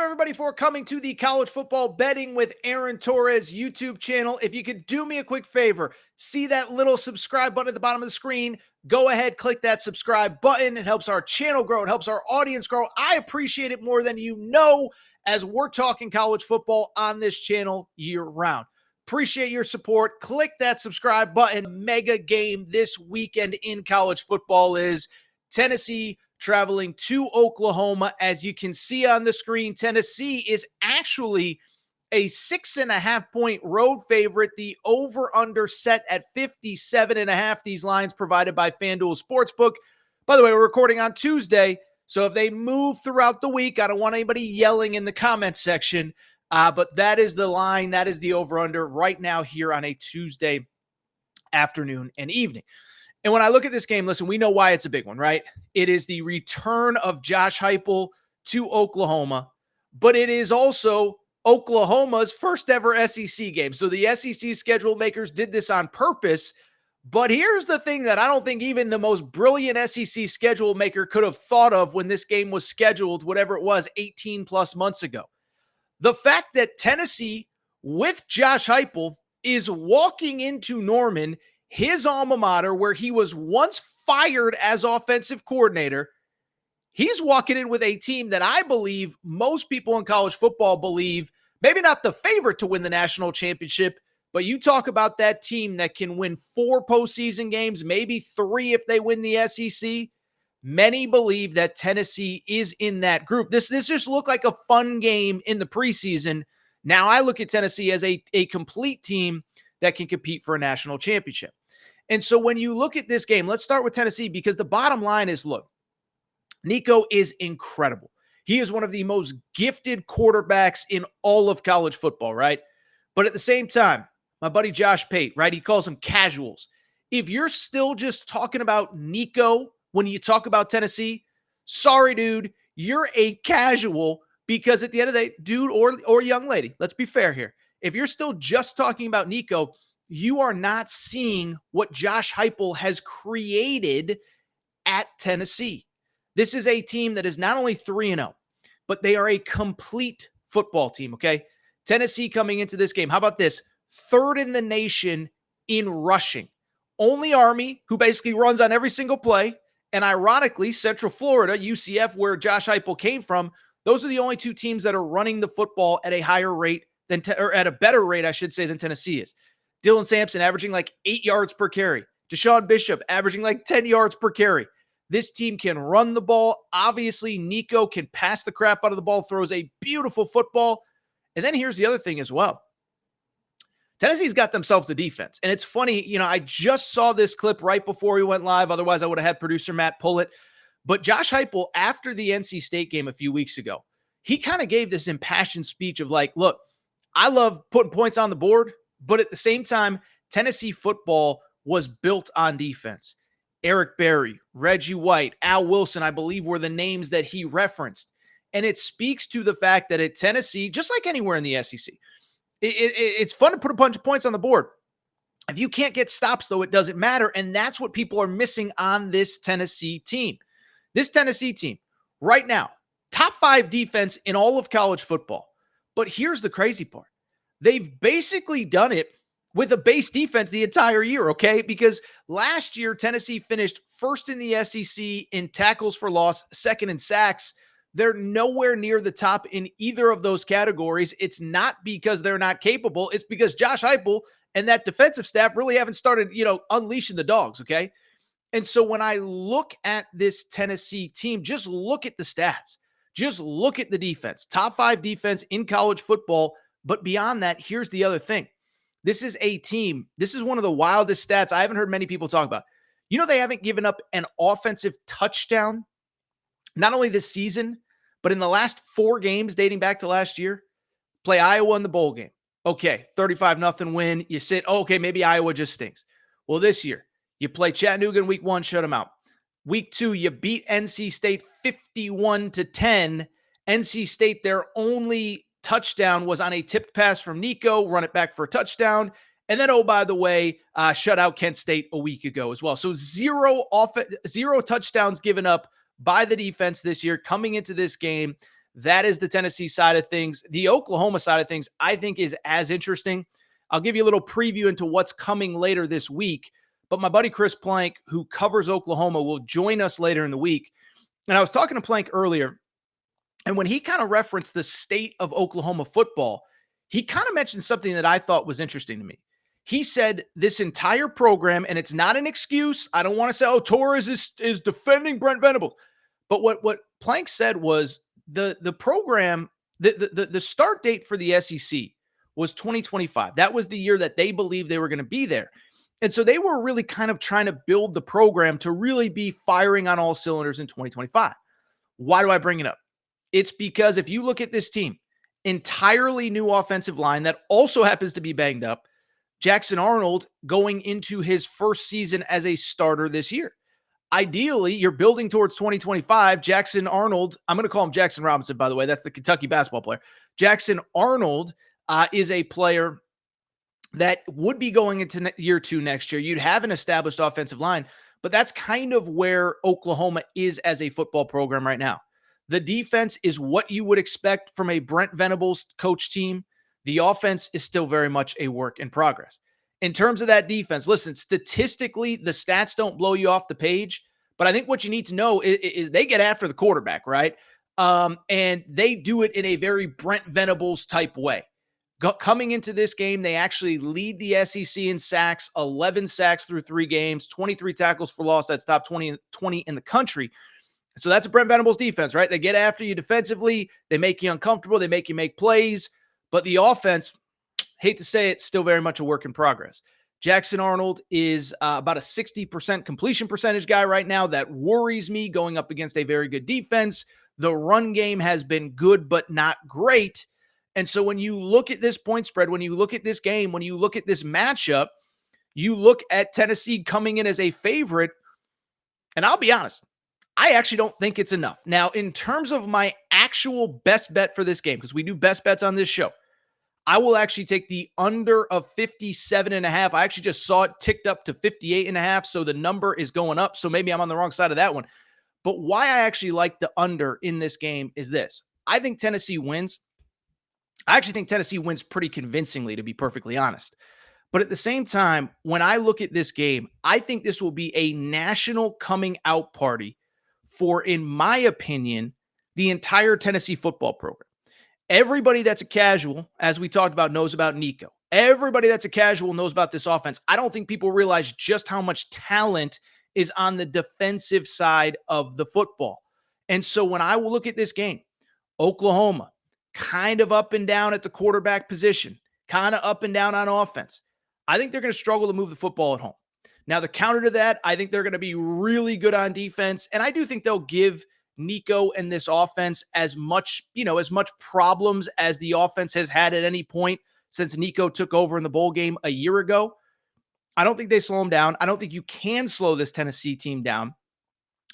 everybody, for coming to the College Football Betting with Aaron Torres YouTube channel. If you could do me a quick favor, see that little subscribe button at the bottom of the screen. Go ahead, click that subscribe button. It helps our channel grow. It helps our audience grow. I appreciate it more than you know, as we're talking college football on this channel year round. Appreciate your support. Click that subscribe button. Mega game this weekend in college football is Tennessee traveling to Oklahoma. As you can see on the screen, Tennessee is actually a 6.5-point road favorite. The over-under set at 57.5. These lines provided by FanDuel Sportsbook. By the way, we're recording on Tuesday, so if they move throughout the week, I don't want anybody yelling in the comments section, but that is the line. That is the over-under right now here on a Tuesday afternoon and evening. And when I look at this game, listen, we know why it's a big one, right? It is the return of Josh Heupel to Oklahoma, but it is also Oklahoma's first ever SEC game. So the SEC schedule makers did this on purpose. But here's the thing that I don't think even the most brilliant SEC schedule maker could have thought of when this game was scheduled, whatever it was, 18 plus months ago. The fact that Tennessee, with Josh Heupel, is walking into Norman, his alma mater, where he was once fired as offensive coordinator. He's walking in with a team that I believe most people in college football believe, maybe not the favorite to win the national championship, but you talk about that team that can win 4 postseason games, maybe 3 if they win the SEC. Many believe that Tennessee is in that group. This just looked like a fun game in the preseason. Now I look at Tennessee as a complete team that can compete for a national championship. And so when you look at this game, let's start with Tennessee, because the bottom line is, look, Nico is incredible. He is one of the most gifted quarterbacks in all of college football, right? But at the same time, my buddy Josh Pate, right? He calls them casuals. If you're still just talking about Nico when you talk about Tennessee, sorry, dude, you're a casual, because at the end of the day, dude or young lady, let's be fair here. If you're still just talking about Nico, you are not seeing what Josh Heupel has created at Tennessee. This is a team that is not only 3-0, but they are a complete football team, okay? Tennessee coming into this game, how about this? 3rd in the nation in rushing. Only Army, who basically runs on every single play, and ironically, Central Florida, UCF, where Josh Heupel came from, those are the only 2 teams that are running the football at a higher rate or at a better rate, I should say, than Tennessee is. Dylan Sampson averaging like 8 yards per carry. Deshaun Bishop averaging like 10 yards per carry. This team can run the ball. Obviously, Nico can pass the crap out of the ball, throws a beautiful football. And then here's the other thing as well. Tennessee's got themselves a defense. And it's funny, I just saw this clip right before we went live. Otherwise, I would have had producer Matt pull it. But Josh Heupel, after the NC State game a few weeks ago, he kind of gave this impassioned speech of like, look, I love putting points on the board, but at the same time, Tennessee football was built on defense. Eric Berry, Reggie White, Al Wilson, I believe, were the names that he referenced. And it speaks to the fact that at Tennessee, just like anywhere in the SEC, it's fun to put a bunch of points on the board. If you can't get stops, though, it doesn't matter. And that's what people are missing on this Tennessee team. This Tennessee team, right now, top 5 defense in all of college football. But here's the crazy part. They've basically done it with a base defense the entire year, okay? Because last year, Tennessee finished 1st in the SEC in tackles for loss, 2nd in sacks. They're nowhere near the top in either of those categories. It's not because they're not capable. It's because Josh Heupel and that defensive staff really haven't started, unleashing the dogs, okay? And so when I look at this Tennessee team, just look at the stats. Just look at the defense. Top 5 defense in college football. But beyond that, here's the other thing. This is a team. This is one of the wildest stats I haven't heard many people talk about. They haven't given up an offensive touchdown, not only this season, but in the last 4 games dating back to last year. Play Iowa in the bowl game. Okay, 35-0 win. You sit, okay, maybe Iowa just stinks. Well, this year, you play Chattanooga in week 1, shut them out. Week 2, you beat NC State 51-10. NC State, their only touchdown was on a tipped pass from Nico, run it back for a touchdown. And then, oh, by the way, shut out Kent State a week ago as well. So zero touchdowns given up by the defense this year coming into this game. That is the Tennessee side of things. The Oklahoma side of things, I think, is as interesting. I'll give you a little preview into what's coming later this week. But my buddy Chris Plank, who covers Oklahoma, will join us later in the week. And I was talking to Plank earlier, and when he kind of referenced the state of Oklahoma football, he kind of mentioned something that I thought was interesting to me. He said this entire program, and it's not an excuse. I don't want to say, oh, Torres is defending Brent Venables. But what Plank said was the program, the start date for the SEC was 2025. That was the year that they believed they were going to be there. And so they were really kind of trying to build the program to really be firing on all cylinders in 2025. Why do I bring it up? It's because if you look at this team, entirely new offensive line that also happens to be banged up, Jackson Arnold going into his first season as a starter this year. Ideally, you're building towards 2025. Jackson Arnold, I'm going to call him Jackson Robinson, by the way. That's the Kentucky basketball player. Jackson Arnold is a player that would be going into year 2 next year. You'd have an established offensive line, but that's kind of where Oklahoma is as a football program right now. The defense is what you would expect from a Brent Venables coach team. The offense is still very much a work in progress. In terms of that defense, listen, statistically, the stats don't blow you off the page, but I think what you need to know is they get after the quarterback, right? And they do it in a very Brent Venables type way. Coming into this game, they actually lead the SEC in sacks, 11 sacks through 3 games, 23 tackles for loss. That's top 20 in the country. So that's a Brent Venables defense, right? They get after you defensively. They make you uncomfortable. They make you make plays. But the offense, hate to say it, still very much a work in progress. Jackson Arnold is about a 60% completion percentage guy right now. That worries me going up against a very good defense. The run game has been good, but not great. And so when you look at this point spread, when you look at this game, when you look at this matchup, you look at Tennessee coming in as a favorite. And I'll be honest, I actually don't think it's enough. Now, in terms of my actual best bet for this game, because we do best bets on this show, I will actually take the under of 57.5. I actually just saw it ticked up to 58.5. So the number is going up. So maybe I'm on the wrong side of that one. But why I actually like the under in this game is this. I think Tennessee wins. I actually think Tennessee wins pretty convincingly, to be perfectly honest. But at the same time, when I look at this game, I think this will be a national coming out party for, in my opinion, the entire Tennessee football program. Everybody that's a casual, as we talked about, knows about Nico. Everybody that's a casual knows about this offense. I don't think people realize just how much talent is on the defensive side of the football. And so when I will look at this game, Oklahoma, kind of up and down at the quarterback position, kind of up and down on offense. I think they're going to struggle to move the football at home. Now, the counter to that, I think they're going to be really good on defense. And I do think they'll give Nico and this offense as much problems as the offense has had at any point since Nico took over in the bowl game a year ago. I don't think they slow him down. I don't think you can slow this Tennessee team down.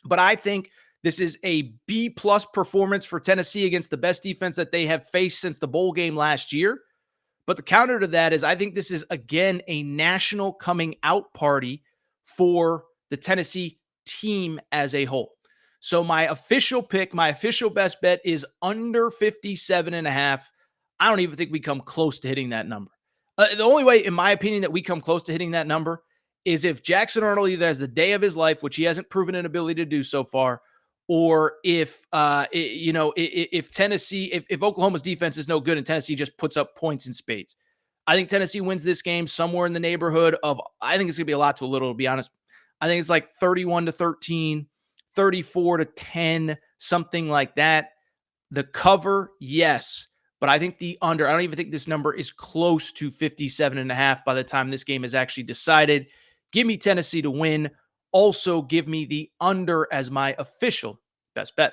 But I think this is a B-plus performance for Tennessee against the best defense that they have faced since the bowl game last year. But the counter to that is I think this is, again, a national coming out party for the Tennessee team as a whole. So my official pick, my official best bet is under 57.5. I don't even think we come close to hitting that number. The only way, in my opinion, that we come close to hitting that number is if Jackson Arnold either has the day of his life, which he hasn't proven an ability to do so far, or if Tennessee, if Oklahoma's defense is no good and Tennessee just puts up points in spades. I think Tennessee wins this game somewhere in the neighborhood of, I think it's going to be a lot to a little, to be honest. I think it's like 31-13, 34-10, something like that. The cover, yes. But I think the under, I don't even think this number is close to 57.5 by the time this game is actually decided. Give me Tennessee to win. Also, give me the under as my official best bet.